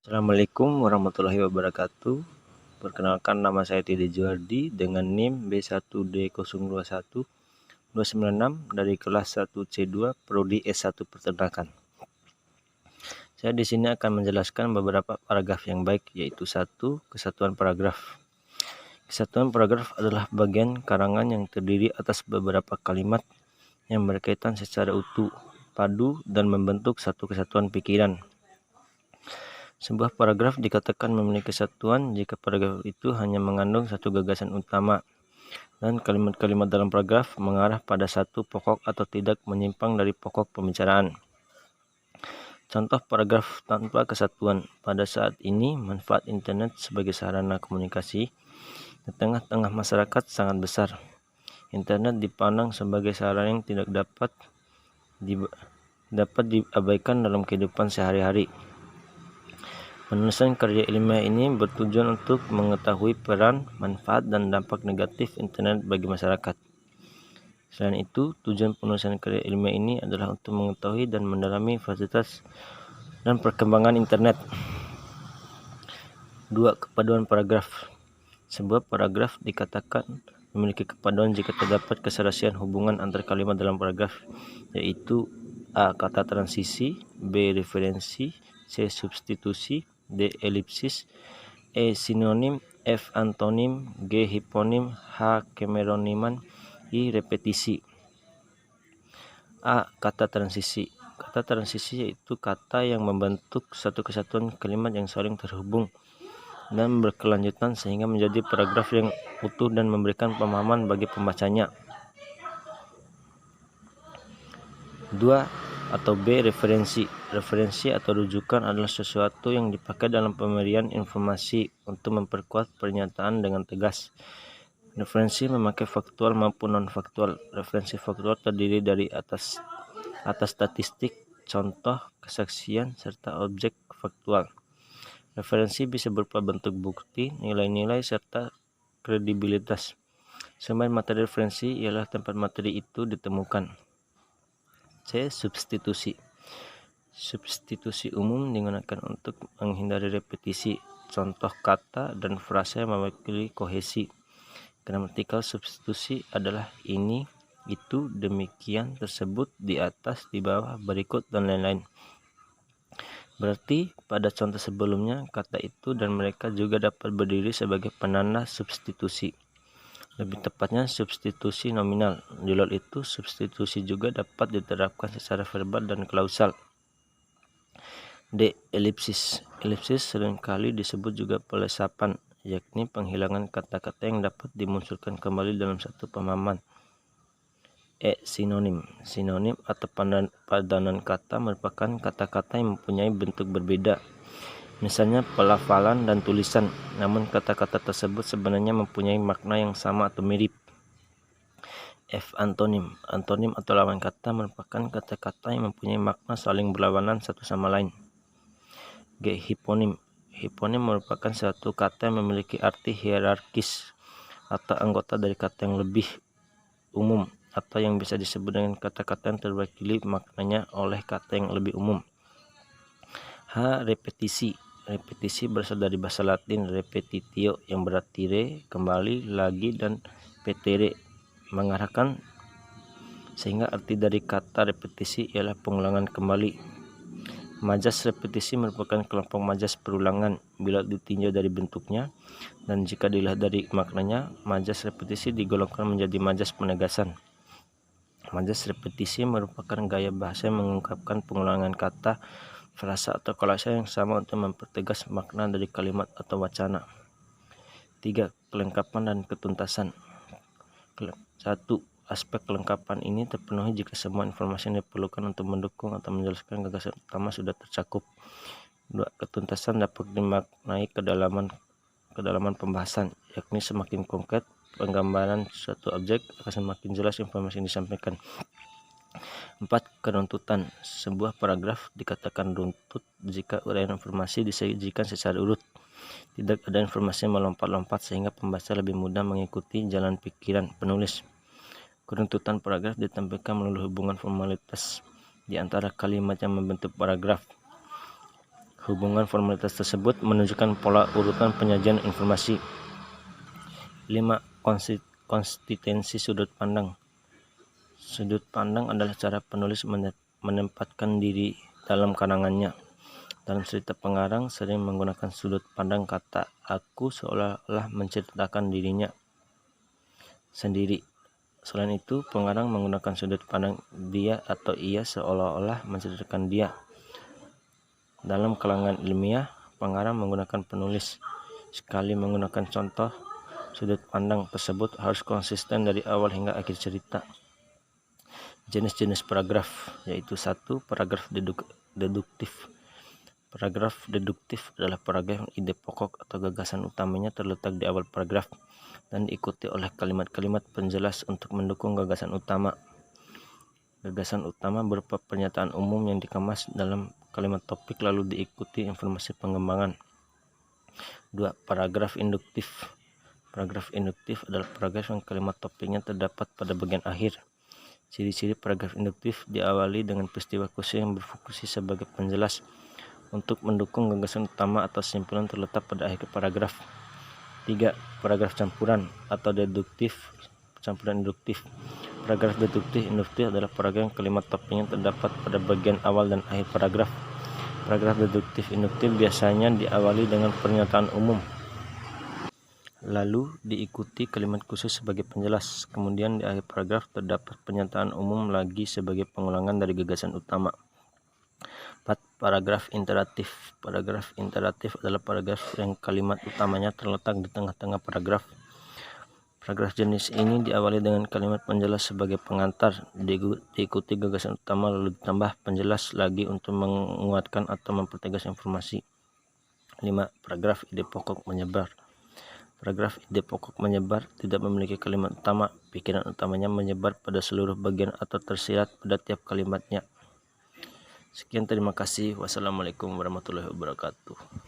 Assalamualaikum warahmatullahi wabarakatuh. Perkenalkan, nama saya Tidi Juardi dengan NIM B1D021296 dari kelas 1C2 Prodi S1 Peternakan. Saya di sini akan menjelaskan beberapa paragraf yang baik, yaitu 1. Kesatuan paragraf. Kesatuan paragraf adalah bagian karangan yang terdiri atas beberapa kalimat yang berkaitan secara utuh, padu, dan membentuk satu kesatuan pikiran. Sebuah paragraf dikatakan memiliki kesatuan jika paragraf itu hanya mengandung satu gagasan utama dan kalimat-kalimat dalam paragraf mengarah pada satu pokok atau tidak menyimpang dari pokok pembicaraan. Contoh paragraf tanpa kesatuan. Pada saat ini, manfaat internet sebagai sarana komunikasi di tengah-tengah masyarakat sangat besar. Internet dipandang sebagai sarana yang tidak dapat diabaikan dalam kehidupan sehari-hari. Penulisan karya ilmiah ini bertujuan untuk mengetahui peran, manfaat, dan dampak negatif internet bagi masyarakat. Selain itu, tujuan penulisan karya ilmiah ini adalah untuk mengetahui dan mendalami fasilitas dan perkembangan internet. 2. Kepaduan paragraf. Sebuah paragraf dikatakan memiliki kepaduan jika terdapat keserasian hubungan antar kalimat dalam paragraf, yaitu A. Kata transisi, B. Referensi, C. Substitusi, D. Elipsis, E. Sinonim, F. Antonim, G. Hiponim, H. Kemeroniman, I. Repetisi. A. Kata transisi. Kata transisi yaitu kata yang membentuk satu kesatuan kalimat yang saling terhubung dan berkelanjutan sehingga menjadi paragraf yang utuh dan memberikan pemahaman bagi pembacanya. 2. Atau B. Referensi. Referensi atau rujukan adalah sesuatu yang dipakai dalam pemberian informasi untuk memperkuat pernyataan dengan tegas. Referensi memakai faktual maupun non-faktual. Referensi faktual terdiri dari atas statistik, contoh, kesaksian, serta objek faktual. Referensi bisa berupa bentuk bukti, nilai-nilai, serta kredibilitas. Sumber materi referensi ialah tempat materi itu ditemukan. C. Substitusi. Substitusi umum digunakan untuk menghindari repetisi. Contoh kata dan frasa yang mewakili kohesi. Gramatikal substitusi adalah ini, itu, demikian, tersebut, di atas, di bawah, berikut, dan lain-lain. Berarti pada contoh sebelumnya, kata itu dan mereka juga dapat berdiri sebagai penanda substitusi. Lebih tepatnya substitusi nominal. Di luar itu, substitusi juga dapat diterapkan secara verbal dan klausal. D. Elipsis. Elipsis seringkali disebut juga pelesapan, yakni penghilangan kata-kata yang dapat dimunculkan kembali dalam satu pemahaman. E. Sinonim. Sinonim atau padanan kata merupakan kata-kata yang mempunyai bentuk berbeda, misalnya pelafalan dan tulisan, namun kata-kata tersebut sebenarnya mempunyai makna yang sama atau mirip. F. Antonim. Antonim atau lawan kata merupakan kata-kata yang mempunyai makna saling berlawanan satu sama lain. G. Hiponim. Hiponim merupakan suatu kata yang memiliki arti hierarkis atau anggota dari kata yang lebih umum, atau yang bisa disebut dengan kata-kata yang terwakili maknanya oleh kata yang lebih umum. H. Repetisi. Repetisi berasal dari bahasa Latin repetitio yang berarti re, kembali, lagi, dan petere, mengarahkan, sehingga arti dari kata repetisi ialah pengulangan kembali. Majas repetisi merupakan kelompok majas perulangan bila ditinjau dari bentuknya, dan jika dilihat dari maknanya, majas repetisi digolongkan menjadi majas penegasan. Majas repetisi merupakan gaya bahasa yang mengungkapkan pengulangan kata, frasa atau kolase yang sama untuk mempertegas makna dari kalimat atau wacana. 3. Kelengkapan dan ketuntasan. 1. Aspek kelengkapan ini terpenuhi jika semua informasi yang diperlukan untuk mendukung atau menjelaskan gagasan utama sudah tercakup. 2. Ketuntasan dapat dimaknai kedalaman pembahasan, yakni semakin konkret penggambaran suatu objek akan semakin jelas informasi yang disampaikan. 4. Keruntutan. Sebuah paragraf dikatakan runtut jika uraian informasi disajikan secara urut. Tidak ada informasi yang melompat-lompat sehingga pembaca lebih mudah mengikuti jalan pikiran penulis. Keruntutan paragraf ditampilkan melalui hubungan formalitas di antara kalimat yang membentuk paragraf. Hubungan formalitas tersebut menunjukkan pola urutan penyajian informasi. 5. Konsistensi sudut pandang. Sudut pandang adalah cara penulis menempatkan diri dalam karangannya. Dalam cerita pengarang sering menggunakan sudut pandang kata aku seolah-olah menceritakan dirinya sendiri. Selain itu, pengarang menggunakan sudut pandang dia atau ia seolah-olah menceritakan dia. Dalam kalangan ilmiah, pengarang menggunakan penulis. Sekali menggunakan contoh, sudut pandang tersebut harus konsisten dari awal hingga akhir cerita. Jenis-jenis paragraf, yaitu 1. Paragraf deduktif. Paragraf deduktif adalah paragraf yang ide pokok atau gagasan utamanya terletak di awal paragraf dan diikuti oleh kalimat-kalimat penjelas untuk mendukung gagasan utama. Gagasan utama berupa pernyataan umum yang dikemas dalam kalimat topik lalu diikuti informasi pengembangan. 2. Paragraf induktif. Paragraf induktif adalah paragraf yang kalimat topiknya terdapat pada bagian akhir. Ciri-ciri paragraf induktif diawali dengan peristiwa khusus yang berfungsi sebagai penjelas untuk mendukung gagasan utama atau simpulan terletak pada akhir paragraf. 3. Paragraf campuran atau deduktif, campuran induktif. Paragraf deduktif induktif adalah paragraf yang kalimat topiknya terdapat pada bagian awal dan akhir paragraf. Paragraf deduktif induktif biasanya diawali dengan pernyataan umum, lalu diikuti kalimat khusus sebagai penjelas. Kemudian di akhir paragraf terdapat pernyataan umum lagi sebagai pengulangan dari gagasan utama. 4. Paragraf interatif. Paragraf interatif adalah paragraf yang kalimat utamanya terletak di tengah-tengah paragraf. Paragraf jenis ini diawali dengan kalimat penjelas sebagai pengantar, diikuti gagasan utama lalu ditambah penjelas lagi untuk menguatkan atau mempertegas informasi. 5. Paragraf ide pokok menyebar. Paragraf ide pokok menyebar tidak memiliki kalimat utama. Pikiran utamanya menyebar pada seluruh bagian atau tersirat pada tiap kalimatnya. Sekian, terima kasih. Wassalamualaikum warahmatullahi wabarakatuh.